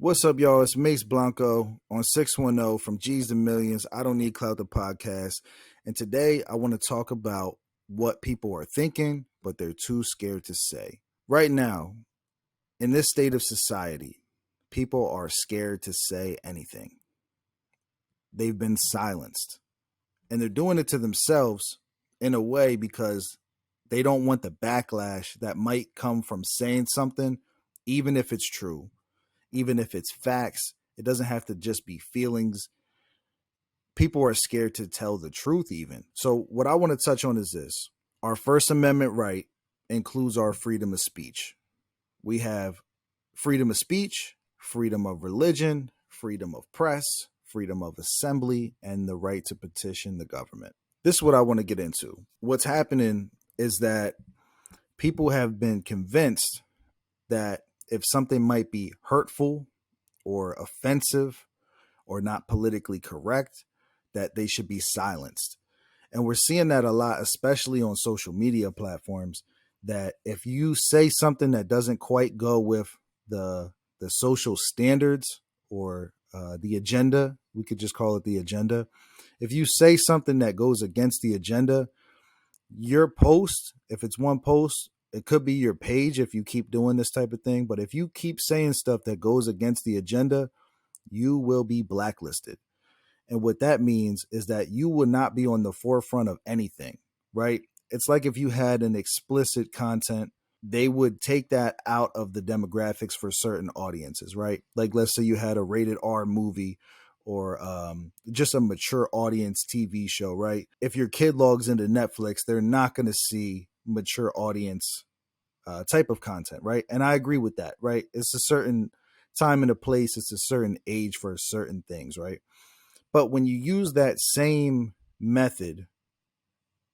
What's up, y'all? It's Mace Blanco on 610 from G's to Millions. I don't need Clout the podcast. And today I want to talk about what people are thinking, but they're too scared to say. Right now, in this state of society, people are scared to say anything. They've been silenced. And they're doing it to themselves in a way because they don't want the backlash that might come from saying something, even if it's true. Even if it's facts, it doesn't have to just be feelings. People are scared to tell the truth, even. So, what I want to touch on is this: our First Amendment right includes our freedom of speech. We have freedom of speech, freedom of religion, freedom of press, freedom of assembly, and the right to petition the government. This is what I want to get into. What's happening is that people have been convinced that if something might be hurtful or offensive or not politically correct, that they should be silenced. And we're seeing that a lot, especially on social media platforms, that if you say something that doesn't quite go with the social standards or the agenda, we could just call it the agenda. If you say something that goes against the agenda, your post, if it's one post, it could be your page if you keep doing this type of thing. But if you keep saying stuff that goes against the agenda, you will be blacklisted. And what that means is that you will not be on the forefront of anything, right? It's like if you had an explicit content, they would take that out of the demographics for certain audiences, right? Like, let's say you had a rated R movie or just a mature audience TV show, right? If your kid logs into Netflix, they're not going to see mature audience type of content, right? And I agree with that, right? It's a certain time and a place, it's a certain age for certain things, right? But when you use that same method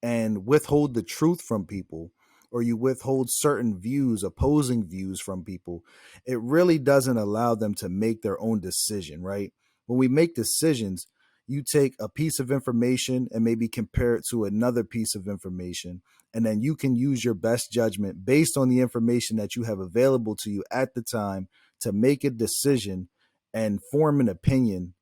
and withhold the truth from people, or you withhold certain views, opposing views from people, it really doesn't allow them to make their own decision, right? When we make decisions, you take a piece of information and maybe compare it to another piece of information, and then you can use your best judgment based on the information that you have available to you at the time to make a decision and form an opinion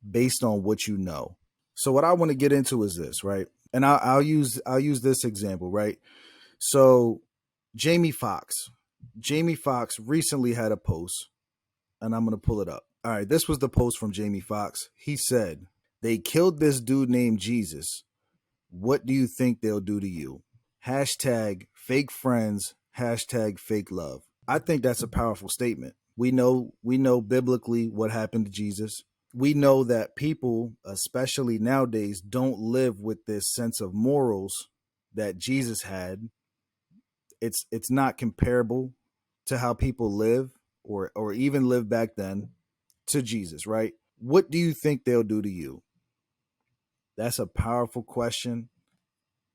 based on what you know. So what I want to get into is this, right? And I'll use this example, right? So Jamie Foxx, Jamie Foxx recently had a post, and I'm gonna pull it up. All right, this was the post from Jamie Foxx. He said, "They killed this dude named Jesus. What do you think they'll do to you? Hashtag fake friends. Hashtag fake love." I think that's a powerful statement. We know biblically what happened to Jesus. We know that people, especially nowadays, don't live with this sense of morals that Jesus had. It's not comparable to how people live or even live back then to Jesus, right? What do you think they'll do to you? That's a powerful question.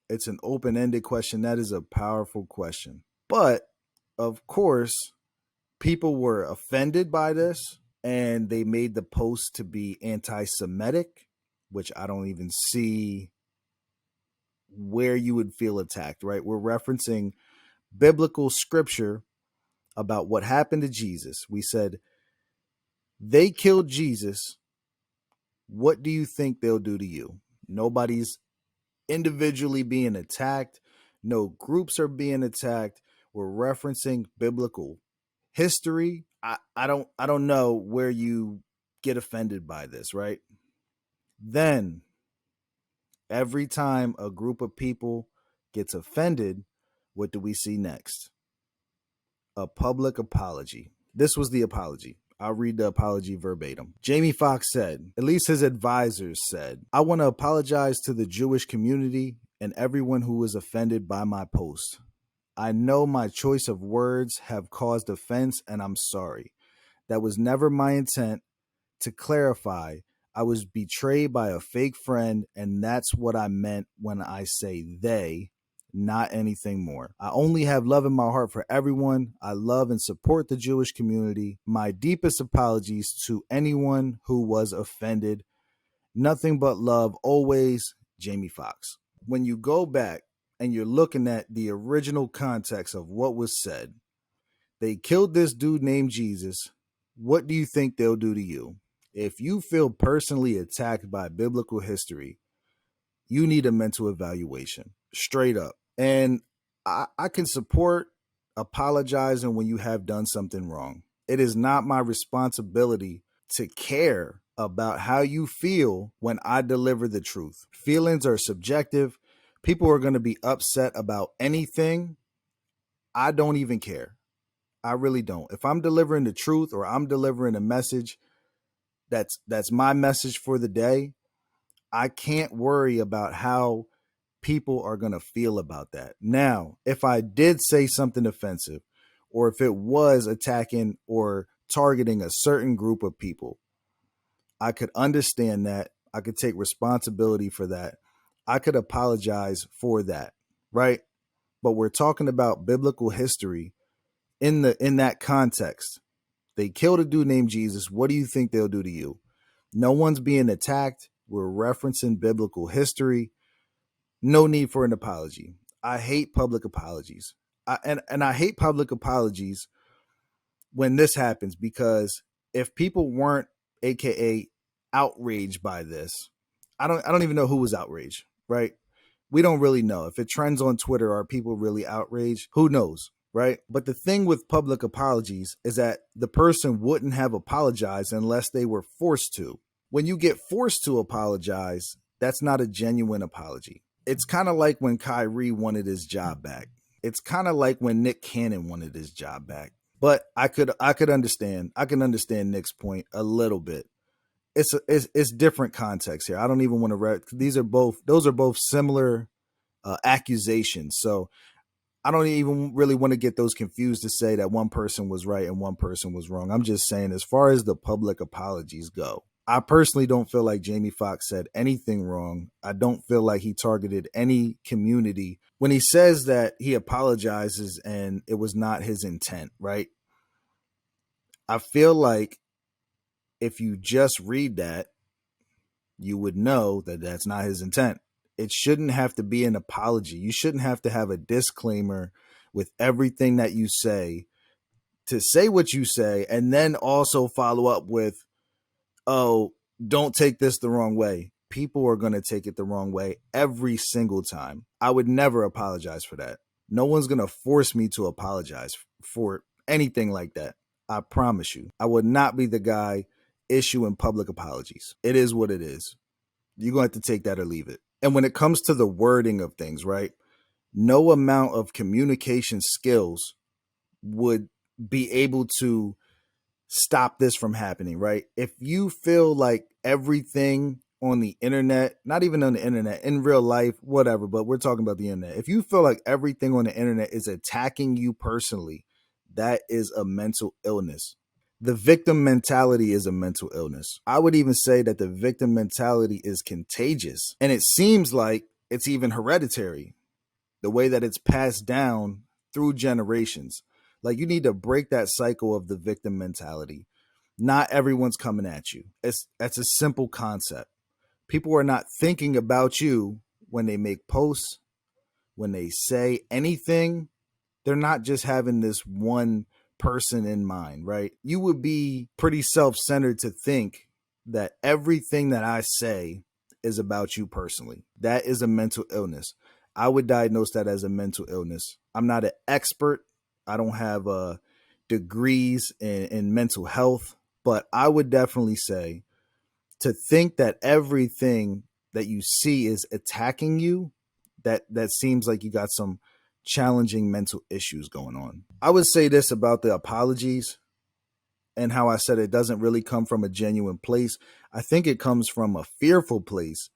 It's an open-ended question. That is a powerful question. But of course, people were offended by this and they made the post to be anti-Semitic, which I don't even see where you would feel attacked, right? We're referencing biblical scripture about what happened to Jesus. We said, they killed Jesus. What do you think they'll do to you? Nobody's individually being attacked. No groups are being attacked. We're referencing biblical history. I don't know where you get offended by this, right? Then every time a group of people gets offended, what do we see next? A public apology. This was the apology. I'll read the apology verbatim. Jamie Foxx said, at least his advisors said, "I want to apologize to the Jewish community and everyone who was offended by my post. I know my choice of words have caused offense and I'm sorry. That was never my intent. To clarify, I was betrayed by a fake friend, and that's what I meant when I say they, not anything more. I only have love in my heart for everyone. I love and support the Jewish community. My deepest apologies to anyone who was offended. Nothing but love always, Jamie Foxx." When you go back and you're looking at the original context of what was said, they killed this dude named Jesus. what do you think they'll do to you? If you feel personally attacked by biblical history, you need a mental evaluation, straight up. And I can support apologizing when you have done something wrong. It is not my responsibility to care about how you feel when I deliver the truth. Feelings are subjective. People are going to be upset about anything. I don't even care. I really don't. If I'm delivering the truth or I'm delivering a message that's my message for the day, I can't worry about how people are going to feel about that. Now, if I did say something offensive, or if it was attacking or targeting a certain group of people, I could understand that. I could take responsibility for that. I could apologize for that, right? But we're talking about biblical history in that context. They killed a dude named Jesus. What do you think they'll do to you? No one's being attacked. We're referencing biblical history. No need for an apology. I hate public apologies. And I hate public apologies when this happens, because if people weren't AKA outraged by this, I don't even know who was outraged, right? We don't really know. If it trends on Twitter, are people really outraged? Who knows, right? But the thing with public apologies is that the person wouldn't have apologized unless they were forced to. When you get forced to apologize, that's not a genuine apology. It's kind of like when Kyrie wanted his job back. It's kind of like when Nick Cannon wanted his job back. But I could understand. I can understand Nick's point a little bit. It's different context here. I don't even want to. Those are both similar accusations. So I don't even really want to get those confused to say that one person was right and one person was wrong. I'm just saying, as far as the public apologies go, I personally don't feel like Jamie Foxx said anything wrong. I don't feel like he targeted any community when he says that he apologizes and it was not his intent, right? I feel like if you just read that, you would know that that's not his intent. It shouldn't have to be an apology. You shouldn't have to have a disclaimer with everything that you say to say what you say and then also follow up with, oh, don't take this the wrong way. People are going to take it the wrong way every single time. I would never apologize for that. No one's going to force me to apologize for anything like that. I promise you. I would not be the guy issuing public apologies. It is what it is. You're going to have to take that or leave it. And when it comes to the wording of things, right? No amount of communication skills would be able to stop this from happening, right? If you feel like everything on the internet, not even on the internet, in real life, whatever, but we're talking about the internet. If you feel like everything on the internet is attacking you personally, that is a mental illness. The victim mentality is a mental illness. I would even say that the victim mentality is contagious. And it seems like it's even hereditary, the way that it's passed down through generations. Like, you need to break that cycle of the victim mentality. Not everyone's coming at you. That's a simple concept. People are not thinking about you when they make posts, when they say anything. They're not just having this one person in mind, right? You would be pretty self-centered to think that everything that I say is about you personally. That is a mental illness. I would diagnose that as a mental illness. I'm not an expert. I don't have degrees in mental health, but I would definitely say, to think that everything that you see is attacking you, that seems like you got some challenging mental issues going on. I would say this about the apologies and how I said it doesn't really come from a genuine place. I think it comes from a fearful place.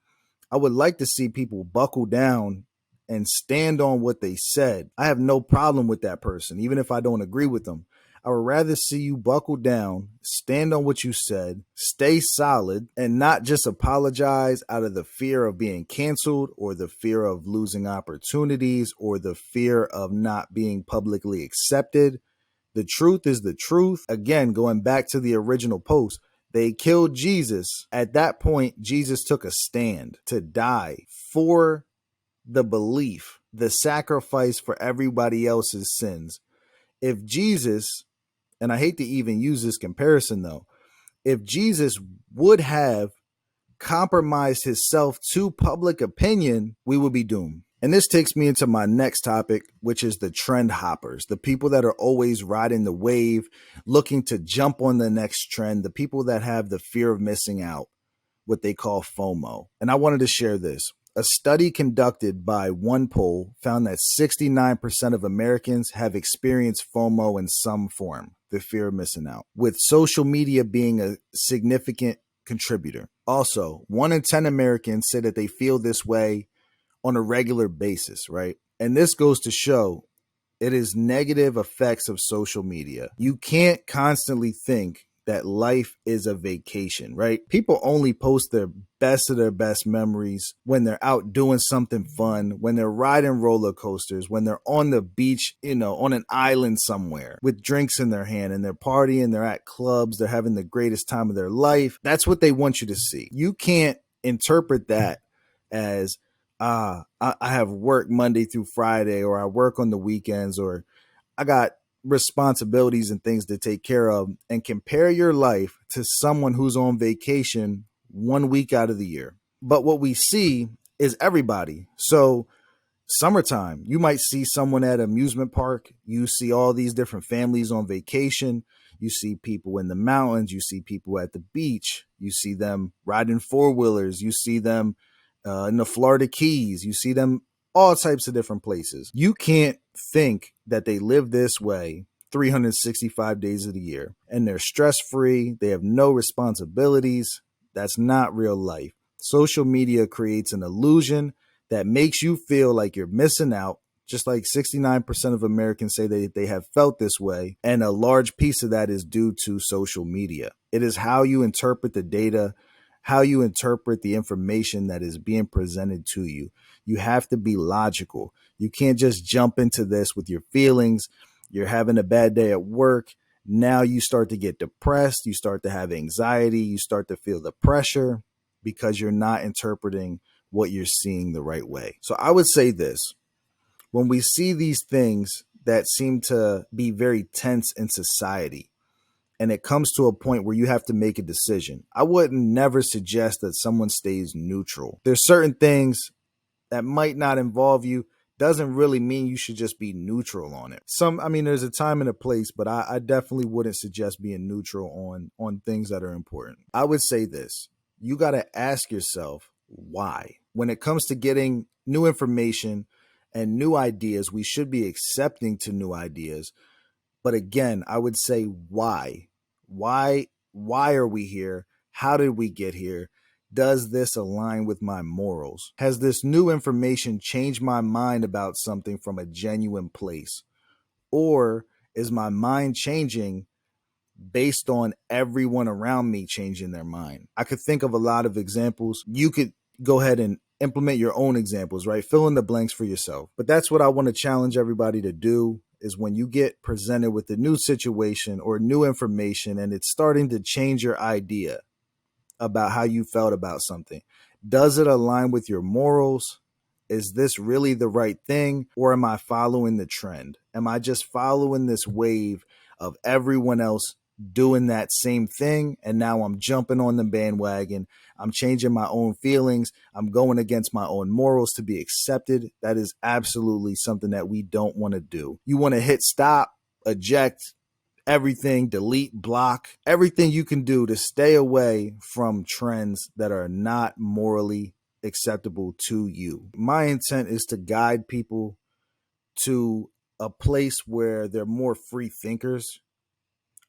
I would like to see people buckle down and stand on what they said. I have no problem with that person, even if I don't agree with them. I would rather see you buckle down, stand on what you said, stay solid, and not just apologize out of the fear of being canceled or the fear of losing opportunities or the fear of not being publicly accepted. The truth is the truth. Again, going back to the original post, they killed Jesus. At that point, Jesus took a stand to die for the belief, the sacrifice for everybody else's sins. If Jesus And I hate to even use this comparison though. If Jesus would have compromised himself to public opinion, we would be doomed. And this takes me into my next topic, which is the trend hoppers, the people that are always riding the wave, looking to jump on the next trend, the people that have the fear of missing out, what they call FOMO. And I wanted to share this. A study conducted by One Poll found that 69% of Americans have experienced FOMO in some form, the fear of missing out, with social media being a significant contributor. Also, 1 in 10 Americans say that they feel this way on a regular basis, right? And this goes to show it is negative effects of social media. You can't constantly think that life is a vacation, right? People only post their best of their best memories when they're out doing something fun, when they're riding roller coasters, when they're on the beach, on an island somewhere with drinks in their hand and they're partying, they're at clubs, they're having the greatest time of their life. That's what they want you to see. You can't interpret that as, I have work Monday through Friday, or I work on the weekends, or I got responsibilities and things to take care of, and compare your life to someone who's on vacation 1 week out of the year. But what we see is everybody. So summertime, you might see someone at an amusement park. You see all these different families on vacation. You see people in the mountains. You see people at the beach. You see them riding four-wheelers. You see them in the Florida Keys. You see them all types of different places. You can't think that they live this way 365 days of the year and they're stress-free. They have no responsibilities. That's not real life. Social media creates an illusion that makes you feel like you're missing out, just like 69% of Americans say they have felt this way. And a large piece of that is due to social media. It is how you interpret the data, how you interpret the information that is being presented to you. You have to be logical. You can't just jump into this with your feelings. You're having a bad day at work. Now you start to get depressed. You start to have anxiety. You start to feel the pressure because you're not interpreting what you're seeing the right way. So I would say this: when we see these things that seem to be very tense in society, and it comes to a point where you have to make a decision, I wouldn't never suggest that someone stays neutral. There's certain things that might not involve you. Doesn't really mean you should just be neutral on it. There's a time and a place, but I definitely wouldn't suggest being neutral on things that are important. I would say this: you got to ask yourself why. When it comes to getting new information and new ideas, we should be accepting to new ideas. But again, I would say why? Why are we here? How did we get here? Does this align with my morals? Has this new information changed my mind about something from a genuine place? Or is my mind changing based on everyone around me changing their mind? I could think of a lot of examples. You could go ahead and implement your own examples, right? Fill in the blanks for yourself. But that's what I want to challenge everybody to do, is when you get presented with a new situation or new information and it's starting to change your idea about how you felt about something, does it align with your morals? Is this really the right thing? Or am I following the trend? Am I just following this wave of everyone else doing that same thing? And now I'm jumping on the bandwagon. I'm changing my own feelings. I'm going against my own morals to be accepted. That is absolutely something that we don't want to do. You want to hit stop, eject, everything, delete, block, everything you can do to stay away from trends that are not morally acceptable to you. My intent is to guide people to a place where they're more free thinkers.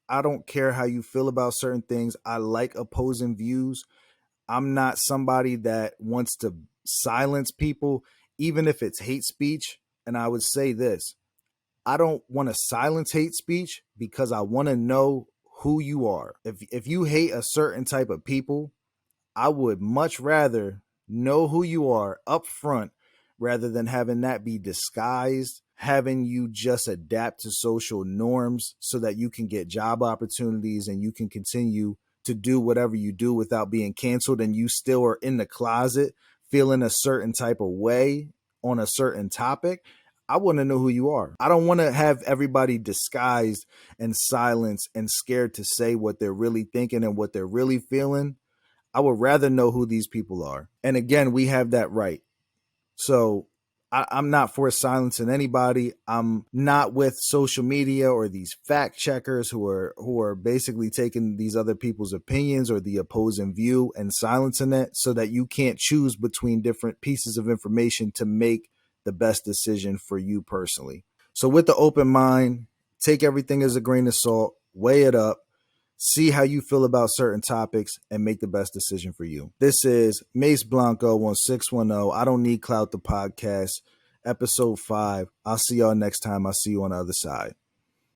I don't care how you feel about certain things. I like opposing views. I'm not somebody that wants to silence people, even if it's hate speech. And I would say this: I don't want to silence hate speech because I want to know who you are. If you hate a certain type of people, I would much rather know who you are up front rather than having that be disguised, having you just adapt to social norms so that you can get job opportunities and you can continue to do whatever you do without being canceled, and you still are in the closet feeling a certain type of way on a certain topic. I want to know who you are. I don't want to have everybody disguised and silenced and scared to say what they're really thinking and what they're really feeling. I would rather know who these people are. And again, we have that right. So I'm not for silencing anybody. I'm not with social media or these fact checkers who are basically taking these other people's opinions or the opposing view and silencing it so that you can't choose between different pieces of information to make the best decision for you personally. So with the open mind, take everything as a grain of salt, weigh it up, see how you feel about certain topics, and make the best decision for you. This is Mace Blanco on 610. I Don't Need Clout, the podcast, episode 5. I'll see y'all next time. I'll see you on the other side.